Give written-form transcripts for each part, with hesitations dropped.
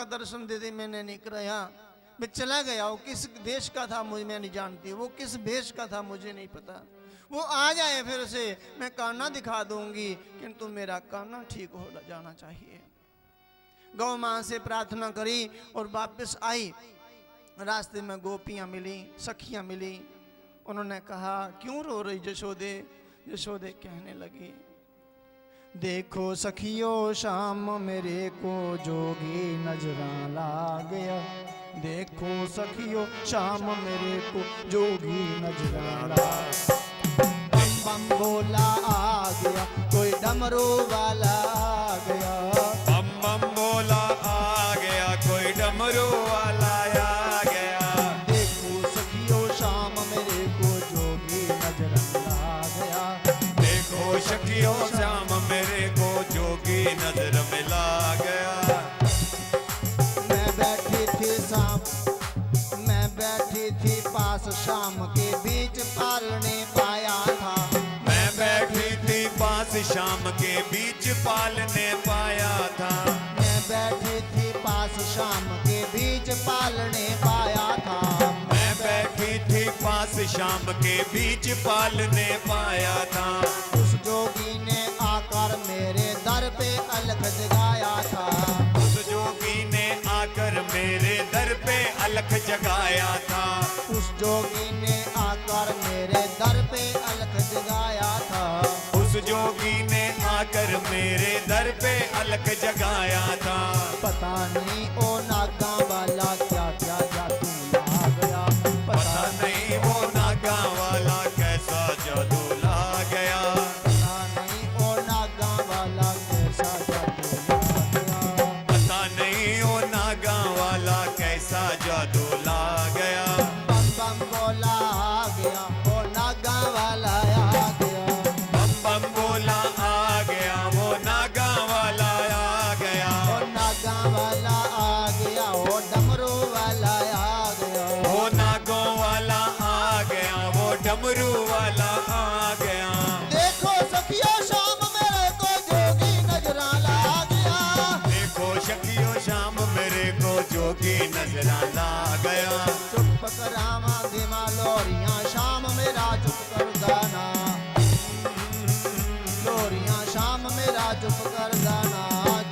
का दर्शन दे दे, मैंने नहीं कराया, मैं चला गया। वो किस देश का था मुझे मैं नहीं जानती, वो किस भेष का था मुझे नहीं पता। वो आ जाए फिर से मैं काना दिखा दूंगी, किंतु मेरा काना ठीक हो जाना चाहिए। गौ मां से प्रार्थना करी और वापस आई। रास्ते में गोपियां मिली, सखियां मिली। उन्होंने कहा क्यों रो रही जशोदे? यशोदे कहने लगी, देखो सखियों शाम मेरे को जोगी नजरा ला गया। देखो सखियों शाम मेरे को जोगी नजरा ला। बम बम बोला आ गया, कोई डमरू वाला आ गया। बम बम बोला आ गया, कोई डमरू वाला आ गया। देखो सखियों शाम मेरे को जोगी नजरा ला गया। देखो सखियों शाम मेरे को जोगी नजर मिला गया। मैं बैठी थी पास शाम के बीच पालने पाया था। मैं बैठी थी पास शाम के बीच पालने पाया था। मैं बैठी थी पास शाम के बीच पालने पाया था। मैं बैठी थी पास शाम के बीच पालने पाया था। उस जोगी ने आकर मेरे दर पे अलख जगाया था। उस जोगी ने आकर मेरे दर पे अलख जगाया था। उस जोगी ने आकर मेरे दर पे अलख जगाया था। उस जोगी ने आकर मेरे दर पे अलख जगाया था। पता नहीं ओ नागा वाला क्या क्या जादू ला गया। पता नहीं वो नागा वाला कैसा जादू ला गया। पता नहीं ओ नागा वाला कैसा जादू ला गया। पता नहीं वो नागा वाला कैसा जादू ला गया। बम बम बोला आ गया, ओ नागा वाला आ गया। बम बम बोला आ गया, वो नागा वाला आ गया। ओ नागा वाला आ गया, ओ डमरू वाला आ गया। वो नागों वाला आ गया, वो डमरू वाला आ गया। देखो सखियों शाम मेरे को जोगी नजरा ला गया। देखो सखियों शाम मेरे को जोगी नजरा ला गया। चुप करामा दिमा लोरियां शाम मेरा चुप कर दाना। लोरियां शाम मेरा चुप कर दाना।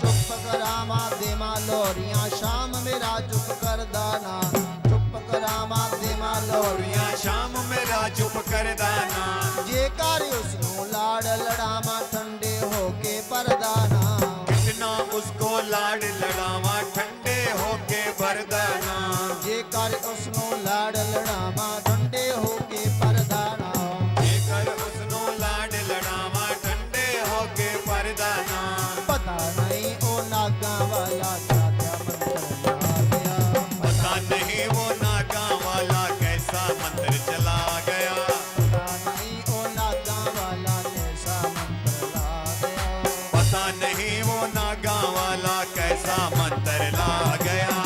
चुप करामा दिमा लोरियां शाम मेरा चुप कर दाना। चुप करामा दिमा लोरियां लोरियां शाम मेरा चुप कर दाना। जे कर उसनु लाड़ लड़ामा ठंडे होके परदाना। कितना उसको लाड लड़ावा ठंडे होके बरदाना। जे कर उसनु लाड़ लड़ामा ठंडे होके परदाना। जेकर उसनो लाड लड़ावा ठंडे होके परदाना। पता नहीं ओ नागा वाला क्या क्या मंत्र ला गया। पता नहीं वो नागा वाला कैसा मंत्र चला गया। पता नहीं ओ नागा वाला कैसा मंत्र ला गया। पता नहीं वो नागा वाला कैसा मंत्र ला गया।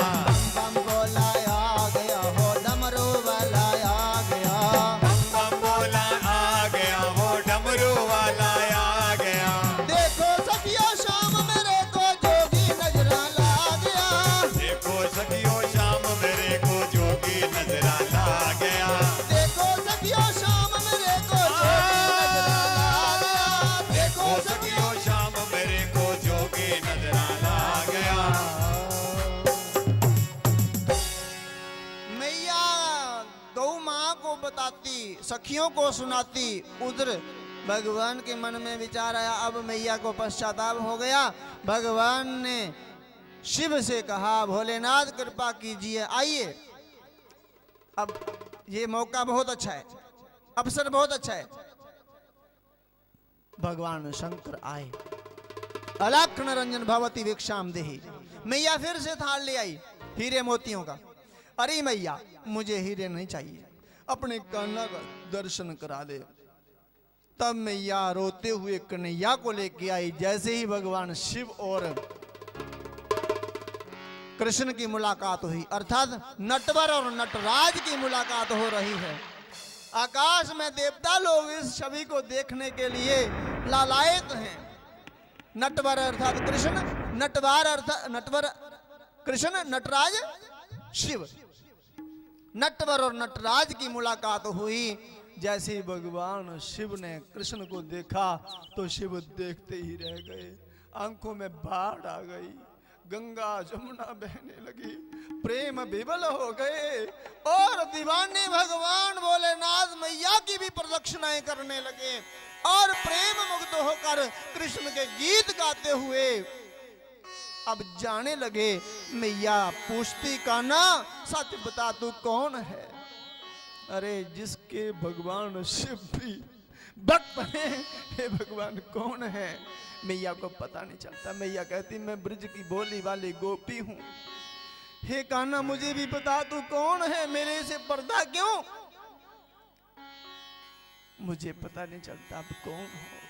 बम बम बोला आ गया, हो डमरू वाला आ गया। बम बम बोला आ गया, वो डमरू वाला आ गया। देखो सखियों शाम मेरे को जोगी नजरा ला गया। देखो सखियों शाम मेरे को जोगी नजरा ला गया। देखो सखियों शाम मेरे को जोगी नजरा ला गया। देखो सखियों शाम मेरे को जोगी नजरा ला गया। मैया गौ माँ को बताती, सखियों को सुनाती। उधर भगवान के मन में विचार आया, अब मैया को पश्चाताप हो गया। भगवान ने शिव से कहा, भोलेनाथ कृपा कीजिए, आइए। अब ये मौका बहुत अच्छा है, अवसर बहुत अच्छा है। भगवान शंकर आए। अलक्ष्ण रंजन भवती भिक्षाम देहि। मैया फिर से थाल ले आई हीरे मोतियों का। अरे मैया मुझे हीरे नहीं चाहिए, अपने कान्हा का दर्शन करा दे। तब मैया रोते हुए कन्हैया को लेके आई। जैसे ही भगवान शिव और कृष्ण की मुलाकात हुई, अर्थात नटवर और नटराज की मुलाकात हो रही है। आकाश में देवता लोग इस छवि को देखने के लिए लालायित हैं। नटवर अर्थात कृष्ण, नटवर कृष्ण नटराज शिव, नटवर और नटराज की मुलाकात हुई। जैसे ही भगवान शिव ने कृष्ण को देखा तो शिव देखते ही रह गए, आंखों में बाढ़ आ गई, गंगा जमुना बहने लगी, प्रेम विवल हो गए और दीवाने भगवान भोलेनाथ मैया की भी प्रदक्षिणाएं करने लगे और प्रेम मुग्ध होकर कृष्ण के गीत गाते हुए अब जाने लगे। मैया पूछती कान्हा सच बता तू कौन है? अरे जिसके भगवान शिव भी भक्त बने, हे भगवान कौन है? मैया को पता नहीं चलता। मैया कहती मैं ब्रज की भोली वाली गोपी हूं। हे कान्हा मुझे भी बता तू कौन है, मेरे से पर्दा क्यों? मुझे पता नहीं चलता अब कौन हो।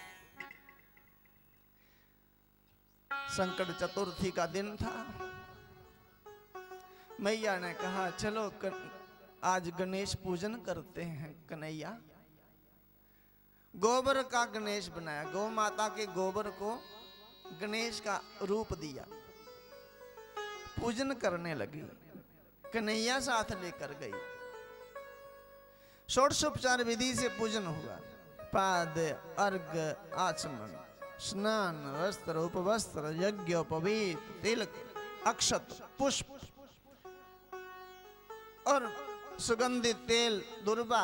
संकट चतुर्थी का दिन था। मैया ने कहा चलो आज गणेश पूजन करते हैं कन्हैया। गोबर का गणेश बनाया, गौ माता के गोबर को गणेश का रूप दिया, पूजन करने लगी। कन्हैया साथ लेकर गई। षोडशोपचार विधि से पूजन हुआ। पाद अर्घ आचमन स्नान वस्त्र उपवस्त्र यज्ञोपवीत तिलक अक्षत पुष्प और सुगंधित तेल दुर्वा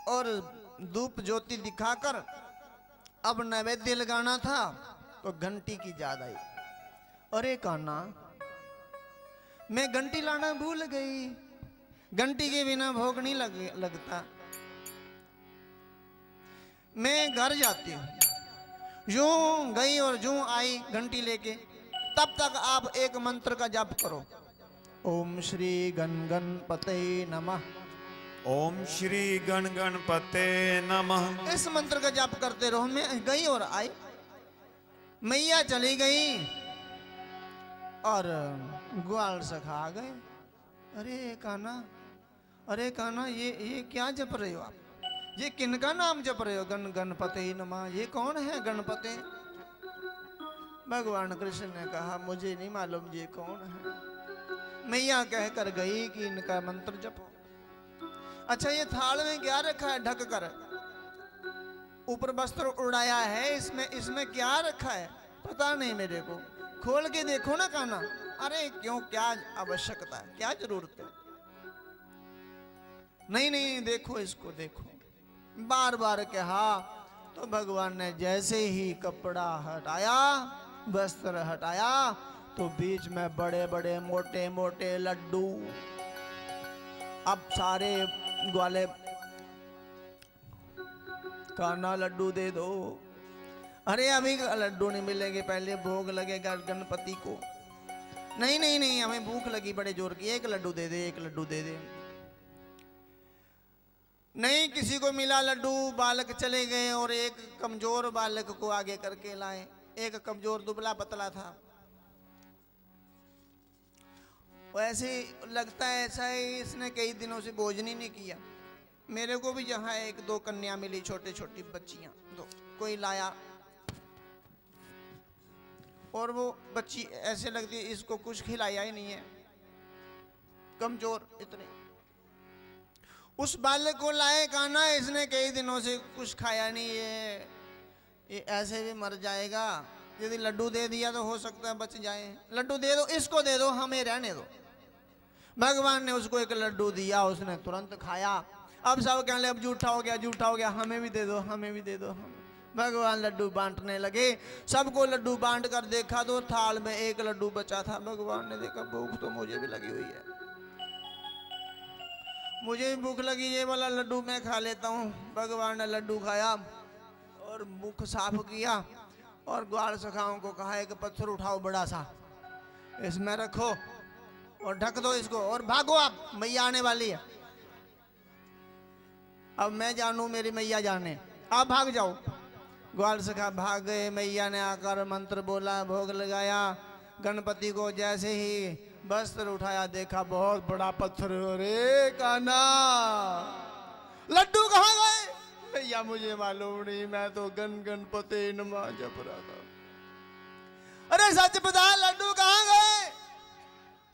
और धूप ज्योति दिखाकर अब नैवेद्य लगाना था तो घंटी की याद आई। अरे कान्हा मैं घंटी लाना भूल गई, घंटी के बिना भोग नहीं लगता। मैं घर जाती हूं। यूं गई और यूं आई घंटी लेके। तब तक आप एक मंत्र का जाप करो। ओम श्री गण गणपते नमः। ओम श्री गण गणपते नमः। इस मंत्र का जाप करते रहो। मैं गई और आई। मैया चली गई और ग्वाल सखा आ गए। अरे कान्हा ये क्या जप रहे हो आप? ये किनका नाम जप रहे हो? गण गणपते नमः। ये कौन है गणपते? भगवान कृष्ण ने कहा मुझे नहीं मालूम ये कौन है। मैया कहकर गई कि इनका मंत्र जपो। अच्छा ये थाल में क्या रखा है ढक कर? ऊपर वस्त्र उड़ाया है, इसमें क्या रखा है? पता नहीं मेरे को। खोल के देखो ना कान्हा। अरे क्यों, क्या आवश्यकता है, क्या जरूरत है? नहीं देखो इसको देखो। बार बार कहा तो भगवान ने जैसे ही कपड़ा हटाया, वस्त्र हटाया तो बीच में बड़े बड़े मोटे मोटे लड्डू। अब सारे ग्वाले कान्हा लड्डू दे दो। अरे अभी लड्डू नहीं मिलेंगे, पहले भोग लगेगा गणपति को। नहीं हमें भूख लगी बड़े जोर की, एक लड्डू दे दे, एक लड्डू दे दे। नहीं किसी को मिला लड्डू। बालक चले गए और एक कमजोर बालक को आगे करके लाए। एक कमजोर दुबला पतला था। वैसे लगता है ऐसा है इसने कई दिनों से भोजन ही नहीं किया। मेरे को भी जहाँ एक दो कन्या मिली, छोटी छोटी बच्चियां, दो कोई लाया और वो बच्ची ऐसे लगती है इसको कुछ खिलाया ही नहीं है, कमजोर इतने। उस बालक को लाए कान्हा, इसने कई दिनों से कुछ खाया नहीं है, ये ऐसे भी मर जाएगा। यदि लड्डू दे दिया तो हो सकता है बच जाए। लड्डू दे दो, इसको दे दो, हमें रहने दो। भगवान ने उसको एक लड्डू दिया, उसने तुरंत खाया। अब सब कहने लगे अब झूठा हो गया, हमें भी दे दो, हमें भी दे दो। भगवान लड्डू बांटने लगे। सबको लड्डू बांट कर देखा तो थाल में एक लड्डू बचा था। भगवान ने देखा भूख तो मुझे भी लगी हुई है, मुझे भी भूख लगी, ये वाला लड्डू मैं खा लेता हूँ। भगवान ने लड्डू खाया और मुख साफ किया और ग्वाल सखाओं को कहा एक पत्थर उठाओ बड़ा सा, इसमें रखो और ढक दो इसको और भागो, आप मैया आने वाली है। अब मैं जानू मेरी मैया जाने, आप भाग जाओ। ग्वाल सखा भाग गए। मैया ने आकर मंत्र बोला, भोग लगाया। गणपति को जैसे ही वस्त्र उठाया देखा बहुत बड़ा पत्थर। अरे कान्हा लड्डू कहाँ गए? भैया मुझे मालूम नहीं, मैं तो गण गणपति नमः जप रहा था। अरे सच बता लड्डू कहाँ गए?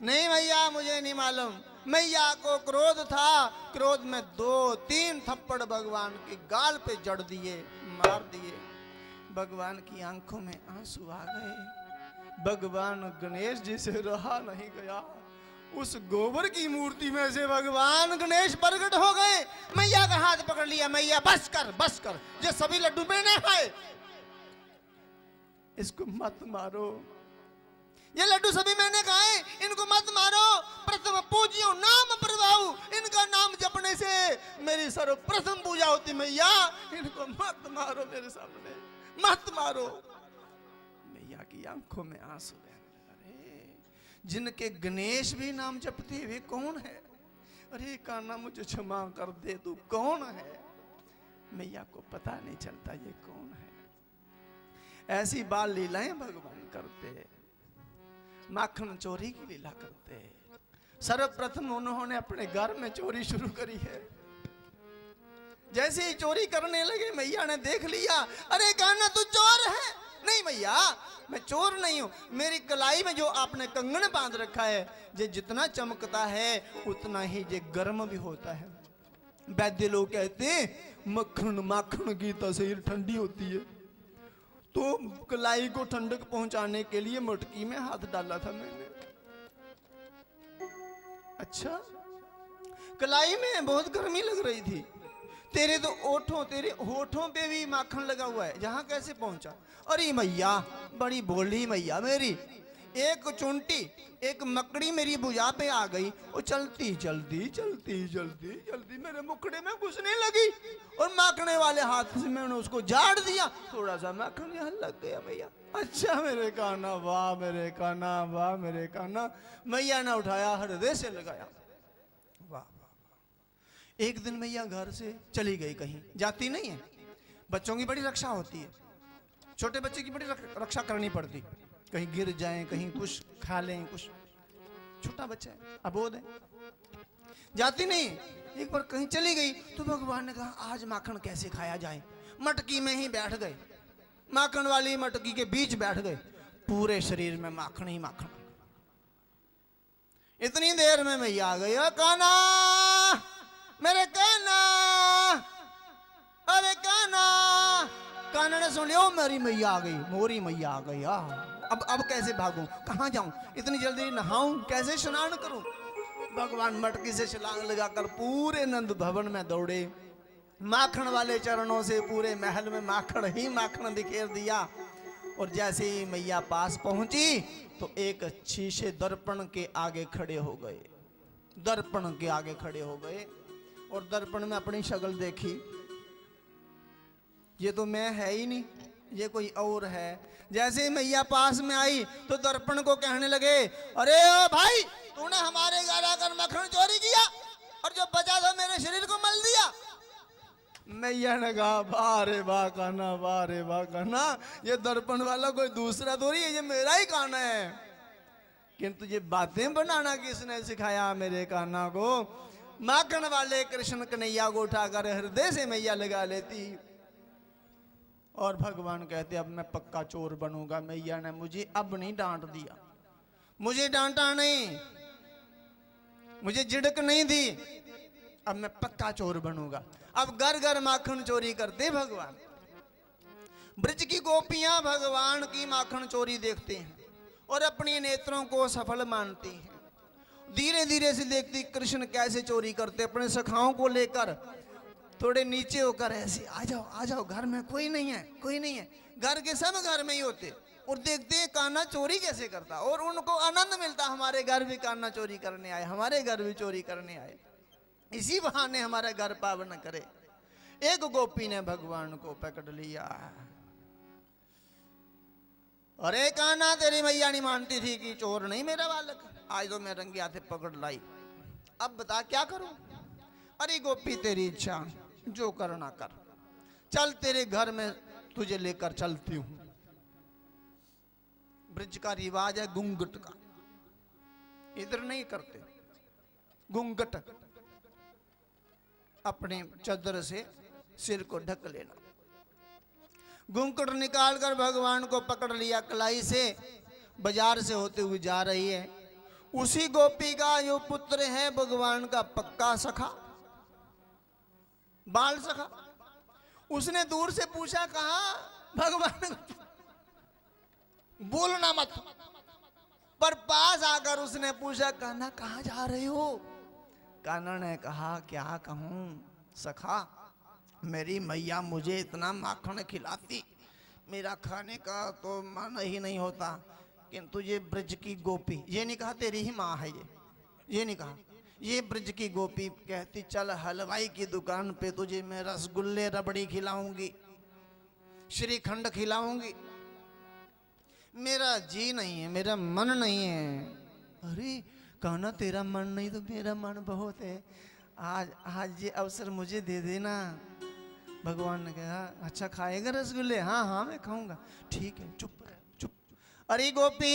नहीं भैया मुझे नहीं मालूम। मैया को क्रोध था, क्रोध में 2-3 थप्पड़ भगवान के गाल पे जड़ दिए, मार दिए। भगवान की आंखों में आंसू आ गए। भगवान गणेश जी से रहा नहीं गया। उस गोबर की मूर्ति में से भगवान गणेश प्रकट हो गए। मैया का हाथ पकड़ लिया। मैया बस कर, ये सभी लड्डू मैंने खाए, इसको मत मारो। ये लड्डू सभी मैंने खाए, इनको मत मारो। प्रथम पूजियो नाम प्रभाऊ, इनका नाम जपने से मेरी सर्वप्रथम पूजा होती। मैया इनको मत मारो, मेरे सामने मत मारो। मैया की आंखों में आंसू बहने लगे। जिनके गणेश भी नाम जपते वे कौन है? अरे कान्हा मुझे क्षमा कर दे, तू कौन है? मैया को पता नहीं चलता ये कौन है। ऐसी बाल लीलाएं भगवान करते, माखन चोरी की लीला करते। सर्वप्रथम उन्होंने अपने घर में चोरी शुरू करी है। जैसे ही चोरी करने लगे मैया ने देख लिया। अरे कान्हा तू चोर है? नहीं मैया मैं चोर नहीं हूं। मेरी कलाई में जो आपने कंगन बांध रखा है, ये जितना चमकता है उतना ही ये गर्म भी होता है। वैद्य लोग कहते हैं माखन की तस्वीर ठंडी होती है, तो कलाई को ठंडक पहुंचाने के लिए मटकी में हाथ डाला था मैंने। अच्छा, कलाई में बहुत गर्मी लग रही थी। तेरे होठों पे भी माखन लगा हुआ है, जहां कैसे पहुंचा? अरे मैया बड़ी बोली मैया मेरी। एक चुंटी, एक मकड़ी मेरी भुजा पे आ गई और चलती जल्दी मेरे मुखड़े में घुसने लगी और माखने वाले हाथ से मैंने उसको झाड़ दिया। थोड़ा सा माखन यहाँ लग गया मैया। अच्छा मेरे कान्हा, वाह मेरे कान्हा, वाह मेरे कान्हा। मैया ने उठाया, हृदय से लगाया। वाह। एक दिन मैया घर से चली गई, कहीं जाती नहीं है। बच्चों की बड़ी रक्षा होती है, छोटे बच्चे की बड़ी रक्षा करनी पड़ती। कहीं गिर जाएं, कहीं कुछ खा लें, कुछ छोटा बच्चा है, अबोध है, जाती नहीं। एक बार कहीं चली गई तो भगवान ने कहा आज माखन कैसे खाया जाए। मटकी में ही बैठ गए, माखन वाली मटकी के बीच बैठ गए। पूरे शरीर में माखन ही माखन। इतनी देर में मैया आ गई। कान्हा मेरे कान्हा, अरे कान्हा। कान्हा ने सुन लिया मेरी मैया आ गई, मोरी मैया आ गई। अब कैसे भागूं, कहाँ जाऊं, इतनी जल्दी नहाऊं, कैसे स्नान करूं? भगवान मटकी से छलांग लगाकर पूरे नंद भवन में दौड़े। माखन वाले चरणों से पूरे महल में माखन ही माखन बिखेर दिया। और जैसे ही मैया पास पहुंची तो एक शीशे दर्पण के आगे खड़े हो गए। दर्पण के आगे खड़े हो गए और दर्पण में अपनी शक्ल देखी। ये तो मैं है ही नहीं, ये कोई और है। जैसे ही मैया पास में आई तो दर्पण को कहने लगे, अरे ओ भाई तूने हमारे घर आकर मक्खन चोरी किया और जो बचा था मेरे शरीर को मल दिया। मैया ने कहा वाह रे वाह कान्हा, वाह रे वाह कान्हा, ये दर्पण वाला कोई दूसरा थोड़ी है, ये मेरा ही कान्हा है। किंतु ये बातें बनाना किसने सिखाया मेरे कान्हा को? माखन वाले कृष्ण कन्हैया को उठाकर हृदय से मैया लगा लेती और भगवान कहते अब मैं पक्का चोर बनूंगा। मैया ने मुझे अब नहीं डांट दिया, मुझे डांटा नहीं, मुझे झिड़क नहीं दी। अब मैं पक्का चोर बनूंगा। अब घर घर माखन चोरी करते भगवान। ब्रज की गोपियां भगवान की माखन चोरी देखते हैं और अपने नेत्रों को सफल मानती हैं। धीरे धीरे से देखती कृष्ण कैसे चोरी करते, अपने सखाओं को लेकर थोड़े नीचे होकर ऐसे आ जाओ घर में कोई नहीं है, कोई नहीं है। घर के सब घर में ही होते और देखते हैं कान्हा चोरी कैसे करता और उनको आनंद मिलता, हमारे घर भी कान्हा चोरी करने आए, हमारे घर भी चोरी करने आए, इसी बहाने हमारा घर पावन करे। एक गोपी ने भगवान को पकड़ लिया। अरे कान्हा तेरी मैया नहीं मानती थी कि चोर नहीं मेरा बालक, आज तो मैं रंगे हाथे पकड़ लाई, अब बता क्या करूं? अरे गोपी तेरी इच्छा, जो करना कर, चल तेरे घर में तुझे लेकर चलती हूं। ब्रज का रिवाज है घूंघट का, इधर नहीं करते घूंघट, अपने चादर से सिर को ढक लेना। घूंघट निकालकर भगवान को पकड़ लिया कलाई से बाजार से होते हुए जा रही है। उसी गोपी का जो पुत्र है भगवान का पक्का सखा, बाल सखा, उसने दूर से पूछा, कहा भगवान, बोलना मत, पर पास आकर उसने पूछा, कान्हा कहां जा रहे हो? कान्हा ने कहा, क्या कहूं सखा, मेरी मैया मुझे इतना माखन खिलाती, मेरा खाने का तो मन ही नहीं होता, किंतु ये ब्रज की गोपी, ये नहीं कहा तेरी ही माँ है, ये नहीं कहा, ये ब्रज की गोपी कहती, चल हलवाई की दुकान पे तुझे मैं रसगुल्ले रबड़ी खिलाऊंगी, श्रीखंड खिलाऊंगी, मेरा जी नहीं है, मेरा मन नहीं है। अरे कहना तेरा मन नहीं तो मेरा मन बहुत है, आज ये अवसर मुझे दे देना। भगवान ने कहा, अच्छा खाएगा रसगुल्ले? हाँ हाँ मैं खाऊंगा। ठीक है, चुप चुप। अरे गोपी,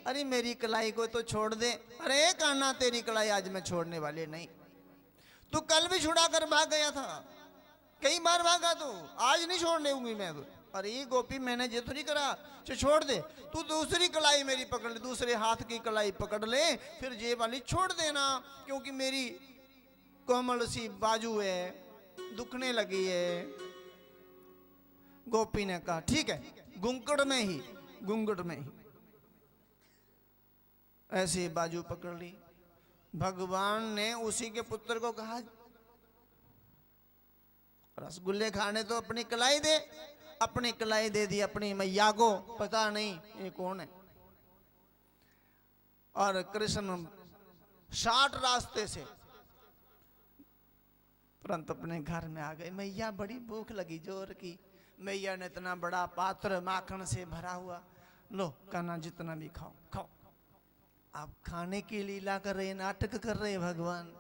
अरे मेरी कलाई को तो छोड़ दे। अरे कान्हा तेरी कलाई आज मैं छोड़ने वाले नहीं, तू कल भी छुड़ा कर भाग गया था, कई बार भागा तू, आज नहीं छोड़ने दूंगी मैं तो। अरे गोपी मैंने ये तो नहीं करा, छोड़ दे, तू दूसरी कलाई मेरी पकड़ ले, दूसरे हाथ की कलाई पकड़ ले, फिर ये वाली छोड़ देना, क्योंकि मेरी कोमल सी बाजू है, दुखने लगी है। गोपी ने कहा, ठीक है, घुंघट में ही ऐसे बाजू पकड़ ली। भगवान ने उसी के पुत्र को कहा, रसगुल्ले खाने तो अपनी कलाई दे, अपनी कलाई दे दी अपनी मैया को, पता नहीं ये कौन है। और कृष्ण 60 रास्ते से तुरंत अपने घर में आ गए। मैया बड़ी भूख लगी जोर की, मैया ने इतना बड़ा पात्र माखन से भरा हुआ, लो कान्हा जितना भी खाओ खाओ। आप खाने की लीला कर रहे हैं, नाटक कर रहे हैं भगवान,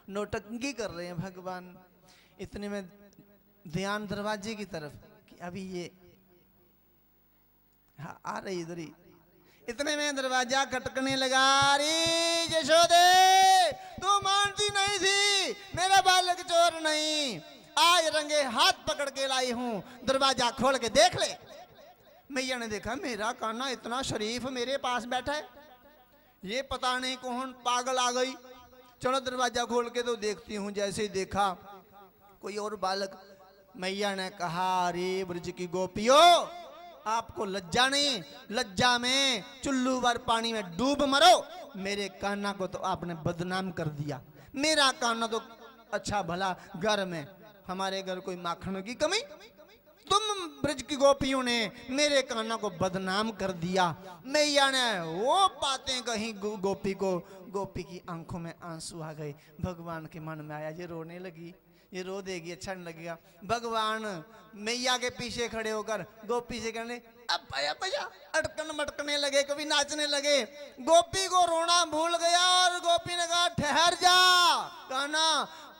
नौटंकी कर रहे हैं भगवान। इतने में ध्यान दरवाजे की तरफ कि अभी ये हाँ आ रही इधर ही। इतने में दरवाजा खटकने लगा। अरे यशोदे, तू मानती नहीं थी, मेरा बालक चोर नहीं, आज रंगे हाथ पकड़ के लाई हूं, दरवाजा खोल के देख ले। मैया ने देखा मेरा कान्हा इतना शरीफ मेरे पास बैठा है, ये पता नहीं कौन पागल आ गई, चलो दरवाजा खोल के तो देखती हूँ। जैसे ही देखा कोई और बालक। मैया ने कहा, अरे ब्रज की गोपियों, आपको लज्जा नहीं? लज्जा में चुल्लू भर पानी में डूब मरो। मेरे कान्हा को तो आपने बदनाम कर दिया। मेरा कान्हा तो अच्छा भला घर में, हमारे घर कोई माखन की कमी, तुम ब्रज की गोपियों ने मेरे कान्हा को बदनाम कर दिया। मैया ने वो बातें कही गोपी को, गोपी की आंखों में आंसू आ गए। भगवान के मन में आया ये रोने लगी, ये रो देगी, अच्छा नहीं लगेगा। भगवान मैया के पीछे खड़े होकर गोपी से कहने, अब भैया भैया, अटकन मटकने लगे, कभी नाचने लगे। गोपी को रोना भूल गया और गोपी ने कहा, ठहर जा कान्हा,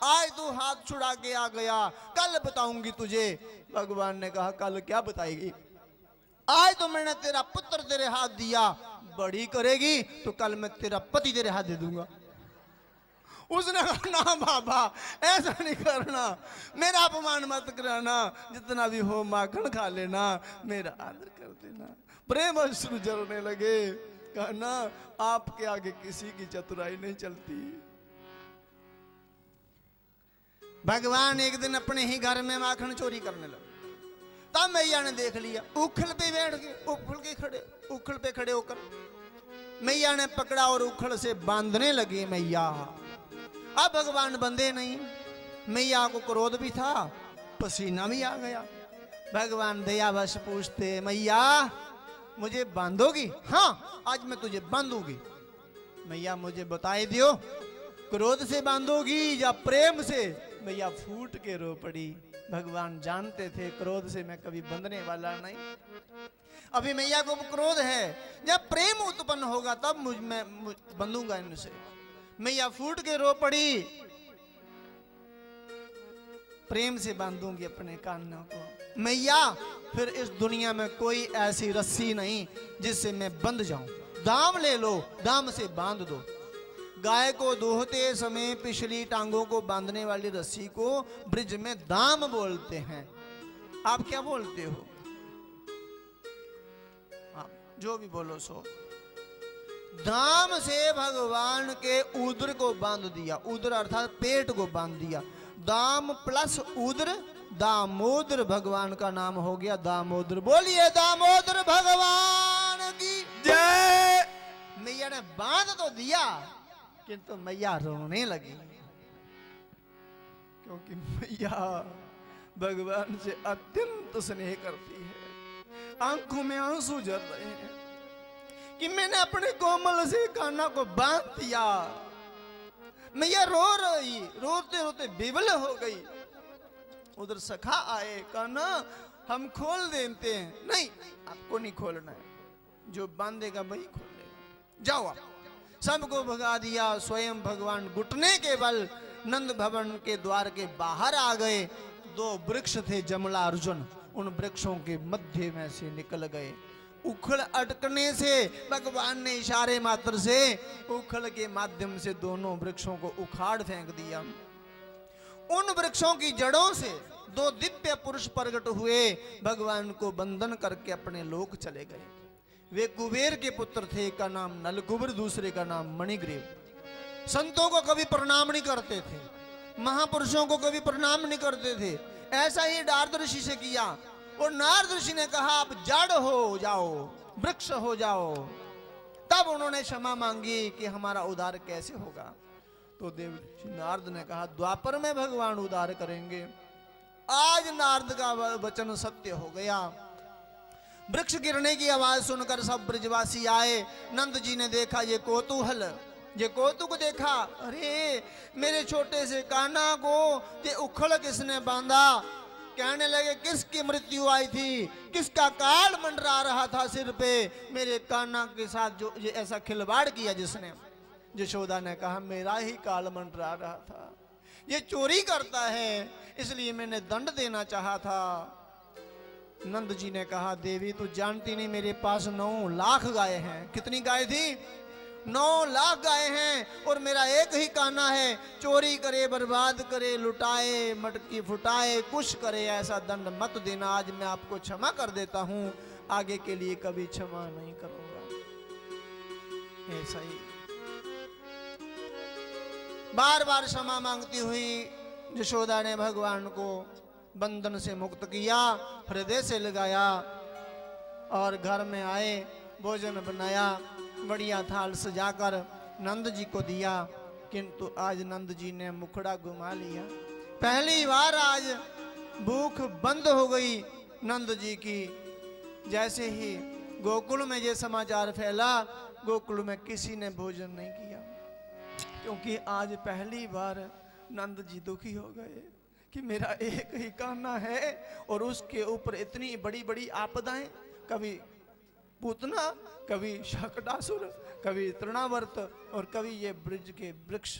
आज तू हाथ छुड़ा के आ गया, कल बताऊंगी तुझे। भगवान ने कहा, कल क्या बताएगी? आज तो मैंने तेरा पुत्र तेरे हाथ दिया, बड़ी करेगी तो कल मैं तेरा पति तेरे हाथ दे दूंगा। उसने कहा, ना बाबा ऐसा नहीं करना, मेरा अपमान मत कराना, जितना भी हो माखन खा लेना, मेरा आदर कर देना। प्रेम अश्रु झरने लगे। कहा ना, आपके आगे किसी की चतुराई नहीं चलती। भगवान एक दिन अपने ही घर में माखन चोरी करने लगे। तब मैया ने देख लिया, उखल पे बैठ गए, उखल पे खड़े होकर मैया ने पकड़ा और उखल से बांधने लगे मैया। अब भगवान बंधे नहीं, मैया को क्रोध भी था, पसीना भी आ गया। भगवान दयावश पूछते, मैया मुझे बांधोगी? हाँ आज मैं तुझे बांधूंगी। मैया मुझे बताए दियो, क्रोध से बांधोगी या प्रेम से? मैया फूट के रो पड़ी। भगवान जानते थे क्रोध से मैं कभी बंधने वाला नहीं। अभी मैया को क्रोध है, जब प्रेम उत्पन्न होगा तब मैं बंधूंगा इनसे। मैया फूट के रो पड़ी, प्रेम से बांधूंगी अपने कानों को। मैया फिर इस दुनिया में कोई ऐसी रस्सी नहीं जिससे मैं बंध जाऊं, दाम ले लो, दाम से बांध दो। गाय को दोहते समय पिछली टांगों को बांधने वाली रस्सी को ब्रिज में दाम बोलते हैं। आप क्या बोलते हो? जो भी बोलो सो। दाम से भगवान के उदर को बांध दिया, उदर अर्थात पेट को बांध दिया। दाम प्लस उदर, दामोदर भगवान का नाम हो गया दामोदर। बोलिए दामोदर भगवान की जय। मैया ने बांध तो दिया किंतु मैया रोने लगी, क्योंकि मैया भगवान से अत्यंत स्नेह करती है। आंखों में आंसू झर रहे हैं कि मैंने अपने कोमल से कान्हा को बांध दिया। मैया रो रही, रोते रोते विवल हो गई। उधर सखा आए, कान्हा हम खोल देते हैं। नहीं, आपको नहीं खोलना है, जो बांधेगा वही खोलेगा, जाओ आप। सबको भगा दिया। स्वयं भगवान घुटने के बल नंद भवन के द्वार के बाहर आ गए। दो वृक्ष थे जमला अर्जुन, उन वृक्षों के मध्य में से निकल गए। उखड़ अटकने से भगवान ने इशारे मात्र से उखड़ के माध्यम से दोनों वृक्षों को उखाड़ फेंक दिया। उन वृक्षों की जड़ों से दो दिव्य पुरुष प्रकट हुए, भगवान को बंधन करके अपने लोक चले गए। वे कुबेर के पुत्र थे, एक का नाम नलकुबर, दूसरे का नाम मणिग्रीव। संतों को कभी प्रणाम नहीं करते थे, महापुरुषों को कभी प्रणाम नहीं करते थे। ऐसा ही नारद ऋषि से किया, और नारद ऋषि ने कहा आप जड़ हो जाओ, वृक्ष हो जाओ। तब उन्होंने क्षमा मांगी कि हमारा उद्धार कैसे होगा। तो देव नारद ने कहा द्वापर में भगवान उद्धार करेंगे। आज नारद का वचन सत्य हो गया। वृक्ष गिरने की आवाज सुनकर सब ब्रजवासी आए। नंद जी ने देखा ये कौतूहल, ये कौतुक देखा। अरे मेरे छोटे से कान्हा को ये उखड़ किसने बांधा। कहने लगे किसकी मृत्यु आई थी, किसका काल मंडरा रहा था सिर पे, मेरे कान्हा के साथ जो ये ऐसा खिलवाड़ किया जिसने। यशोदा ने कहा मेरा ही काल मंडरा रहा था, ये चोरी करता है, इसलिए मैंने दंड देना चाहा था। नंद जी ने कहा देवी तू जानती नहीं मेरे पास 9 लाख गाय हैं। कितनी गाय थी? 9 लाख गाय हैं, और मेरा एक ही कान्हा है। चोरी करे, बर्बाद करे, लुटाए, मटकी फुटाए, कुछ करे, ऐसा दंड मत देना। आज मैं आपको क्षमा कर देता हूं, आगे के लिए कभी क्षमा नहीं करूंगा। ऐसा ही बार बार क्षमा मांगती हुई यशोदा ने भगवान को बंधन से मुक्त किया, हृदय से लगाया, और घर में आए, भोजन बनाया, बढ़िया थाल सजाकर नंद जी को दिया। किंतु आज नंद जी ने मुखड़ा घुमा लिया। पहली बार आज भूख बंद हो गई नंद जी की। जैसे ही गोकुल में ये समाचार फैला, गोकुल में किसी ने भोजन नहीं किया, क्योंकि आज पहली बार नंद जी दुखी हो गए कि मेरा एक ही कान्हा है और उसके ऊपर इतनी बड़ी बड़ी आपदाएं, कभी पूतना, कभी शकटासुर, कभी तृणावर्त, और कभी ये ब्रज के वृक्ष।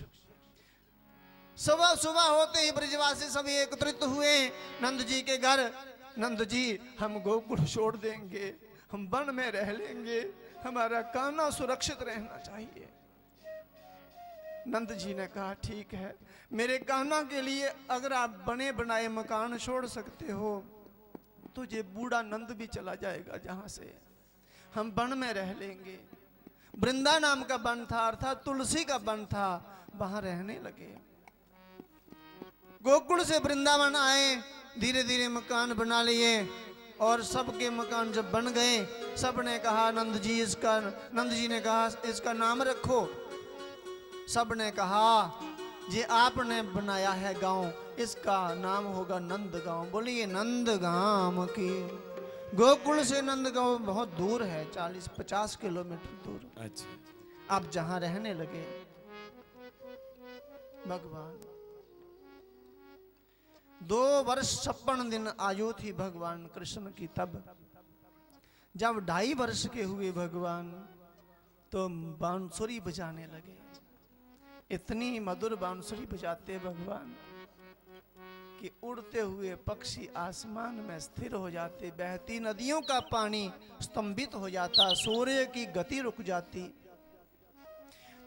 सुबह सुबह होते ही ब्रजवासी सभी एकत्रित हुए नंद जी के घर। नंद जी हम गोकुल छोड़ देंगे, हम वन में रह लेंगे, हमारा कान्हा सुरक्षित रहना चाहिए। नंद जी ने कहा ठीक है, मेरे कान्हा के लिए अगर आप बने बनाए मकान छोड़ सकते हो तो ये बूढ़ा नंद भी चला जाएगा, जहां से हम वन में रह लेंगे। वृंदा नाम का वन था, अर्थात तुलसी का वन था, वहां रहने लगे। गोकुल से वृंदावन आए, धीरे धीरे मकान बना लिए, और सबके मकान जब बन गए, सबने कहा नंद जी ने कहा इसका नाम रखो। सबने कहा ये आपने बनाया है गांव, इसका नाम होगा नंद गांव। बोलिए नंद गांव की। गोकुल से नंद गांव बहुत दूर है, 40-50 किलोमीटर दूर। अच्छा। आप जहां रहने लगे भगवान। 2 वर्ष 56 दिन आयु थी भगवान कृष्ण की। तब जब 2.5 वर्ष के हुए भगवान, तो बांसुरी बजाने लगे। इतनी मधुर बांसुरी बजाते भगवान कि उड़ते हुए पक्षी आसमान में स्थिर हो जाते, बहती नदियों का पानी स्तंभित हो जाता, सूर्य की गति रुक जाती।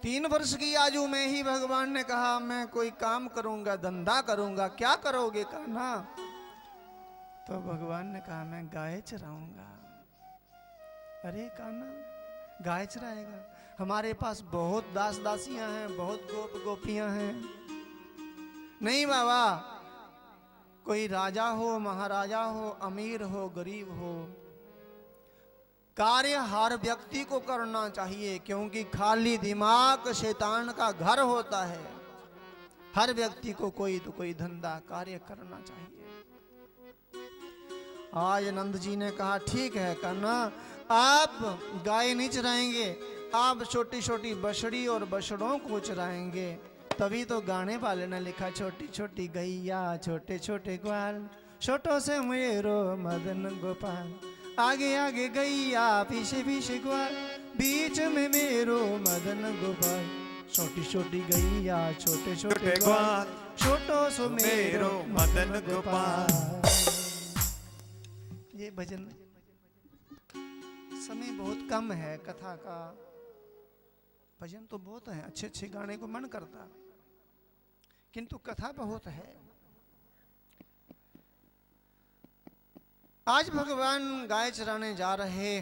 3 वर्ष की आयु में ही भगवान ने कहा मैं कोई काम करूंगा, धंधा करूंगा। क्या करोगे कान्हा? तो भगवान ने कहा मैं गाय चराऊंगा। अरे कान्हा गाय चराएगा? हमारे पास बहुत दास दासियां हैं, बहुत गोप गोपियां हैं। नहीं बाबा, कोई राजा हो, महाराजा हो, अमीर हो, गरीब हो, कार्य हर व्यक्ति को करना चाहिए, क्योंकि खाली दिमाग शैतान का घर होता है। हर व्यक्ति को कोई तो कोई धंधा कार्य करना चाहिए। आज नंद जी ने कहा ठीक है कान्हा, आप गाय नहीं चराएंगे, आप छोटी छोटी बछड़ी और बछड़ों को चराएंगे। तभी तो गाने वाले ने लिखा, छोटी छोटी गैया छोटे छोटे ग्वाल, छोटों से मेरो मदन गोपाल, आगे आगे गैया पीछे पीछे ग्वाल, बीच में मेरो मदन गोपाल, छोटी छोटी गैया छोटे छोटे ग्वाल, छोटों से मेरो मदन गोपाल। ये भजन, समय बहुत कम है कथा का, भजन तो बहुत है, अच्छे अच्छे गाने को मन करता, किंतु कथा बहुत है। आज भगवान गाय चराने जा रहे,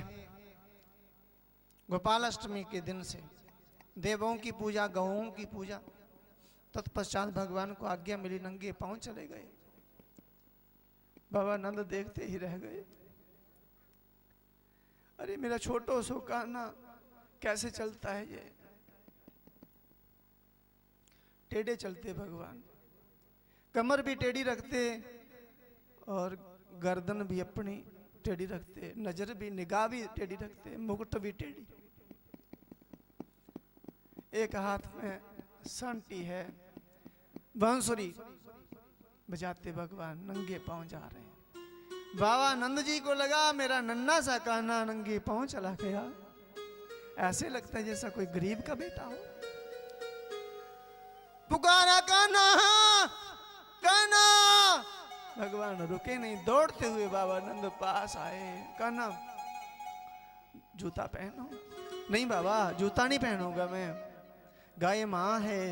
गोपालाष्टमी के दिन से देवों की पूजा, गौओं की पूजा, तत्पश्चात भगवान को आज्ञा मिली, नंगे पांव चले गए। बाबा नंद देखते ही रह गए, अरे मेरा छोटो सो कान्हा कैसे चलता है ये। टेढ़े चलते भगवान, कमर भी टेढ़ी रखते और गर्दन भी अपनी टेढ़ी रखते, नजर भी, निगाह भी टेढ़ी रखते, मुकुट भी टेढ़ी। एक हाथ में सांटी है, बांसुरी बजाते भगवान नंगे पांव जा रहे हैं। बाबा नंद जी को लगा मेरा नन्ना सा कान्हा नंगे पांव चला गया, ऐसे लगता है जैसा कोई गरीब का बेटा हो। पुकारा कान्हा कान्हा, भगवान रुके नहीं, दौड़ते हुए बाबा नंद पास आए। कान्हा जूता पहनो। नहीं बाबा जूता नहीं पहनूंगा मैं, गाय मां है।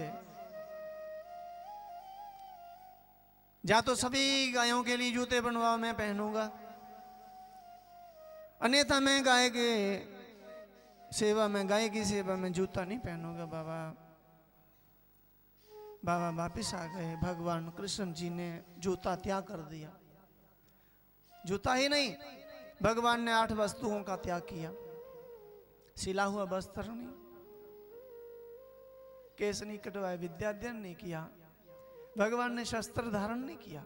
जा तो सभी गायों के लिए जूते बनवाओ, मैं पहनूंगा, अन्यथा मैं गाय के सेवा में, गाय की सेवा में जूता नहीं पहनूंगा बाबा। बाबा वापिस आ गए। भगवान कृष्ण जी ने जूता त्याग कर दिया। जूता ही नहीं, भगवान ने 8 वस्तुओं का त्याग किया। सिला हुआ वस्त्र नहीं, केस नहीं कटवाए, विद्याध्ययन नहीं किया, भगवान ने शस्त्र धारण नहीं किया।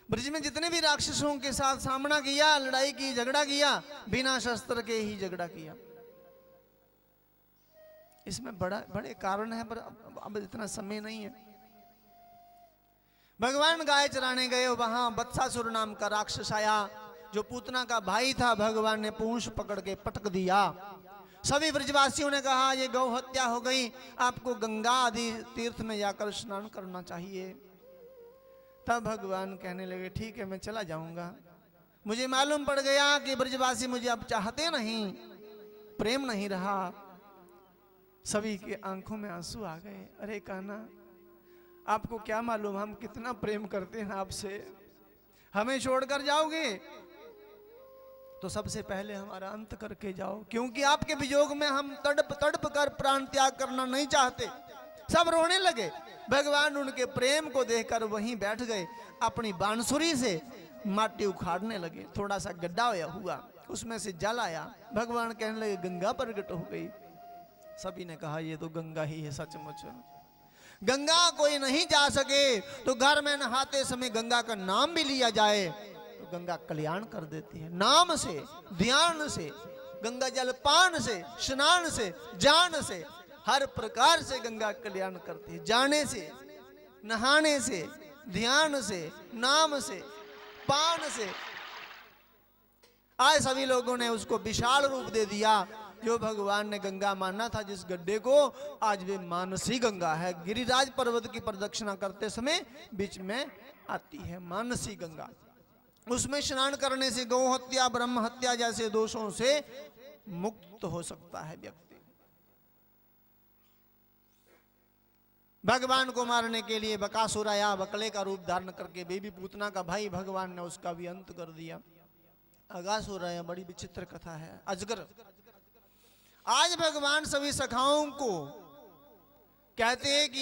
ब्रज में जितने भी राक्षसों के साथ सामना किया, लड़ाई की, झगड़ा किया, बिना शस्त्र के ही झगड़ा किया। इसमें बड़े कारण है, पर अब इतना समय नहीं है। भगवान गाय चराने गए, वहां बत्सासुर नाम का राक्षस आया, जो पूतना का भाई था। भगवान ने पूंछ पकड़ के पटक दिया। सभी ब्रजवासियों ने कहा ये गौ हत्या हो गई, आपको गंगा आदि तीर्थ में जाकर स्नान करना चाहिए। तब भगवान कहने लगे ठीक है मैं चला जाऊंगा। मुझे मालूम पड़ गया कि ब्रजवासी मुझे अब चाहते नहीं, प्रेम नहीं रहा। सभी के आंखों में आंसू आ गए। अरे कान्हा आपको क्या मालूम हम कितना प्रेम करते हैं आपसे, हमें छोड़कर जाओगे तो सबसे पहले हमारा अंत करके जाओ, क्योंकि आपके वियोग में हम तड़प तड़प कर प्राण त्याग करना नहीं चाहते। सब रोने लगे। भगवान उनके प्रेम को देखकर वहीं बैठ गए, अपनी बांसुरी से माटी उखाड़ने लगे। थोड़ा सा गड्ढा हुआ, उसमें से जल आया। भगवान कहने लगे गंगा प्रकट हो गई। सभी ने कहा ये तो गंगा ही है सचमुच। गंगा कोई नहीं जा सके तो घर में नहाते समय गंगा का नाम भी लिया जाए तो गंगा कल्याण कर देती है। नाम से, ध्यान से, गंगा जल पान से, स्नान से, जान से, हर प्रकार से गंगा कल्याण करती है। जाने से, नहाने से, ध्यान से, नाम से, पान से। आज सभी लोगों ने उसको विशाल रूप दे दिया। जो भगवान ने गंगा माना था जिस गड्ढे को, आज वे मानसी गंगा है। गिरिराज पर्वत की प्रदक्षिणा करते समय बीच में आती है मानसी गंगा। उसमें स्नान करने से गौ हत्या, ब्रह्म हत्या जैसे दोषों से मुक्त हो सकता है व्यक्ति। भगवान को मारने के लिए बकासुर आया, बकले का रूप धारण करके। बेबी पूतना का भाई, भगवान ने उसका भी अंत कर दिया। आगाज हो रहे हैं। बड़ी विचित्र कथा है। अजगर, आज भगवान सभी सखाओं को कहते हैं कि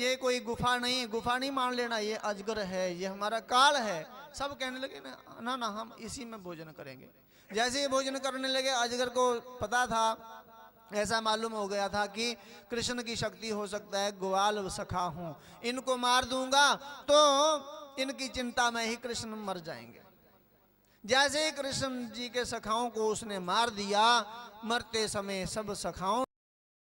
ये कोई गुफा नहीं, गुफा नहीं मान लेना, ये अजगर है, ये हमारा काल है। सब कहने लगे ना ना हम इसी में भोजन करेंगे। जैसे ही भोजन करने लगे, अजगर को पता था, ऐसा मालूम हो गया था कि कृष्ण की शक्ति हो सकता है, ग्वाल सखा हूं, इनको मार दूंगा तो इनकी चिंता में ही कृष्ण मर जाएंगे। जैसे ही कृष्ण जी के सखाओं को उसने मार दिया, मरते समय सब सखाओं